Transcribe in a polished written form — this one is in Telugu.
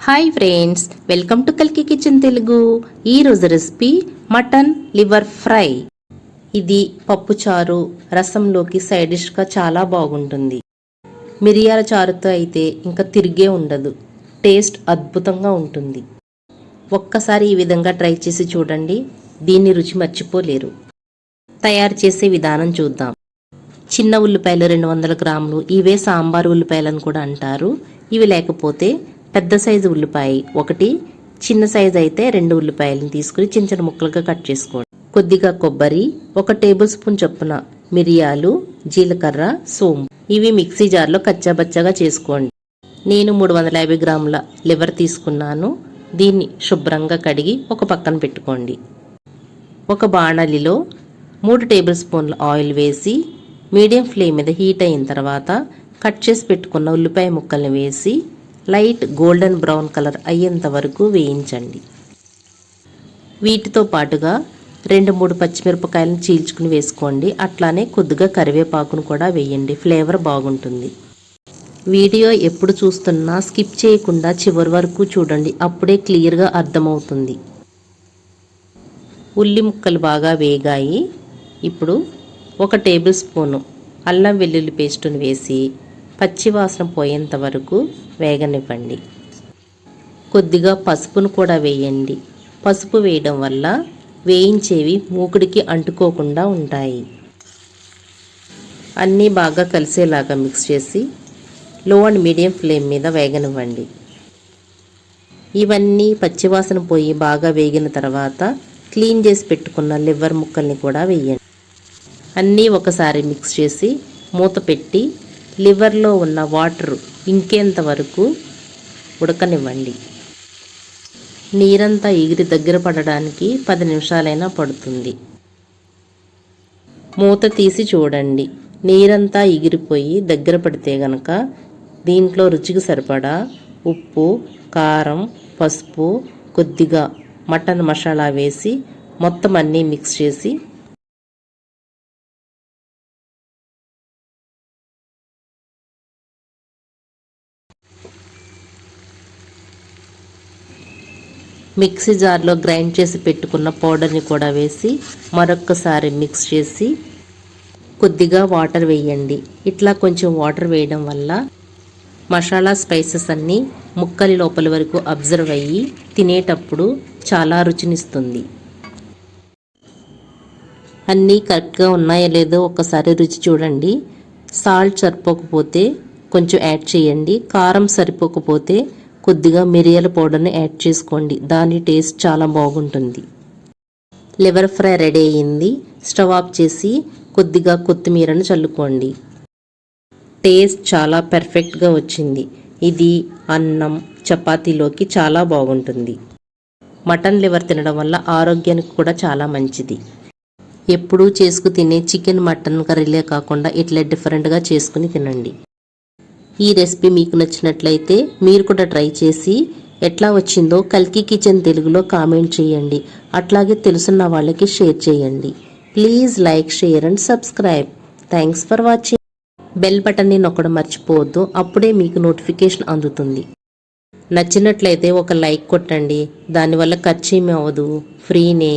హాయ్ ఫ్రెండ్స్, వెల్కమ్ టు కల్కి కిచెన్ తెలుగు. ఈరోజు రెసిపీ మటన్ లివర్ ఫ్రై. ఇది పప్పుచారు రసంలోకి సైడ్ డిష్గా చాలా బాగుంటుంది. మిరియాల చారుతో అయితే ఇంకా తిరిగే ఉండదు. టేస్ట్ అద్భుతంగా ఉంటుంది. ఒక్కసారి ఈ విధంగా ట్రై చేసి చూడండి, దీన్ని రుచి మర్చిపోలేరు. తయారు చేసే విధానం చూద్దాం. చిన్న ఉల్లిపాయలు 200 గ్రాములు, ఇవే సాంబార్ ఉల్లిపాయలను కూడా అంటారు. ఇవి లేకపోతే పెద్ద సైజు ఉల్లిపాయ ఒకటి, చిన్న సైజు అయితే 2 ఉల్లిపాయలను తీసుకుని చిన్న చిన్న ముక్కలుగా కట్ చేసుకోండి. కొద్దిగా కొబ్బరి, 1 టేబుల్ స్పూన్ చొప్పున మిరియాలు, జీలకర్ర, సోంపు ఇవి మిక్సీ జార్లో కచ్చాబచ్చాగా చేసుకోండి. నేను 350 గ్రాముల లివర్ తీసుకున్నాను. దీన్ని శుభ్రంగా కడిగి ఒక పక్కన పెట్టుకోండి. ఒక బాణలిలో 3 టేబుల్ స్పూన్ల ఆయిల్ వేసి మీడియం ఫ్లేమ్ మీద హీట్ అయిన తర్వాత కట్ చేసి పెట్టుకున్న ఉల్లిపాయ ముక్కల్ని వేసి లైట్ గోల్డెన్ బ్రౌన్ కలర్ అయ్యేంత వరకు వేయించండి. వీటితో పాటుగా 2-3 పచ్చిమిరపకాయలను చీల్చుకుని వేసుకోండి. అట్లానే కొద్దిగా కరివేపాకును కూడా వేయండి, ఫ్లేవర్ బాగుంటుంది. వీడియో ఎప్పుడు చూస్తున్నా స్కిప్ చేయకుండా చివరి వరకు చూడండి, అప్పుడే క్లియర్గా అర్థమవుతుంది. ఉల్లి ముక్కలు బాగా వేగాయి. ఇప్పుడు 1 టేబుల్ స్పూను అల్లం వెల్లుల్లి పేస్టును వేసి పచ్చివాసన పోయేంత వరకు వేగనివ్వండి. కొద్దిగా పసుపును కూడా వేయండి. పసుపు వేయడం వల్ల వేయించేవి మూకుడికి అంటుకోకుండా ఉంటాయి. అన్నీ బాగా కలిసేలాగా మిక్స్ చేసి లో అండ్ మీడియం ఫ్లేమ్ మీద వేగనివ్వండి. ఇవన్నీ పచ్చివాసన పోయి బాగా వేగిన తర్వాత క్లీన్ చేసి పెట్టుకున్న లివర్ ముక్కల్ని కూడా వేయండి. అన్నీ ఒకసారి మిక్స్ చేసి మూత పెట్టి లివర్లో ఉన్న వాటర్ ఇంకేంత వరకు ఉడకనివ్వండి. నీరంతా ఎగిరి దగ్గర పడడానికి 10 నిమిషాలైనా పడుతుంది. మూత తీసి చూడండి, నీరంతా ఎగిరిపోయి దగ్గర పడితే గనక దీంట్లో రుచికి సరిపడా ఉప్పు, కారం, పసుపు, కొద్దిగా మటన్ మసాలా వేసి మొత్తం అన్నీ మిక్స్ చేసి మిక్సీ జార్లో గ్రైండ్ చేసి పెట్టుకున్న పౌడర్ని కూడా వేసి మరొక్కసారి మిక్స్ చేసి కొద్దిగా వాటర్ వేయండి. ఇట్లా కొంచెం వాటర్ వేయడం వల్ల మసాలా స్పైసెస్ అన్నీ ముక్కలి లోపల వరకు అబ్జర్వ్ అయ్యి తినేటప్పుడు చాలా రుచినిస్తుంది. అన్నీ కరెక్ట్గా ఉన్నాయో లేదో ఒక్కసారి రుచి చూడండి. సాల్ట్ సరిపోకపోతే కొంచెం యాడ్ చేయండి. కారం సరిపోకపోతే కొద్దిగా మిరియాల పౌడర్ని యాడ్ చేసుకోండి, దాని టేస్ట్ చాలా బాగుంటుంది. లివర్ ఫ్రై రెడీ అయ్యింది. స్టవ్ ఆఫ్ చేసి కొద్దిగా కొత్తిమీరను చల్లుకోండి. టేస్ట్ చాలా పర్ఫెక్ట్గా వచ్చింది. ఇది అన్నం, చపాతీలోకి చాలా బాగుంటుంది. మటన్ లివర్ తినడం వల్ల ఆరోగ్యానికి కూడా చాలా మంచిది. ఎప్పుడూ చేసుకు తినే చికెన్, మటన్ కర్రీలే కాకుండా ఇట్లా డిఫరెంట్గా చేసుకుని తినండి. ఈ రెసిపీ మీకు నచ్చినట్లయితే మీరు కూడా ట్రై చేసి ఎట్లా వచ్చిందో కల్కి కిచెన్ తెలుగులో కామెంట్ చేయండి. అట్లాగే తెలుసున్న వాళ్ళకి షేర్ చేయండి. Please like, share and subscribe. Thanks for watching. Bell బటన్ని నొక్కడం మర్చిపోవద్దు, అప్పుడే మీకు నోటిఫికేషన్ అందుతుంది. నచ్చినట్లయితే ఒక లైక్ కొట్టండి, దానివల్ల ఖర్చు ఏమీ అవ్వదు, ఫ్రీనే.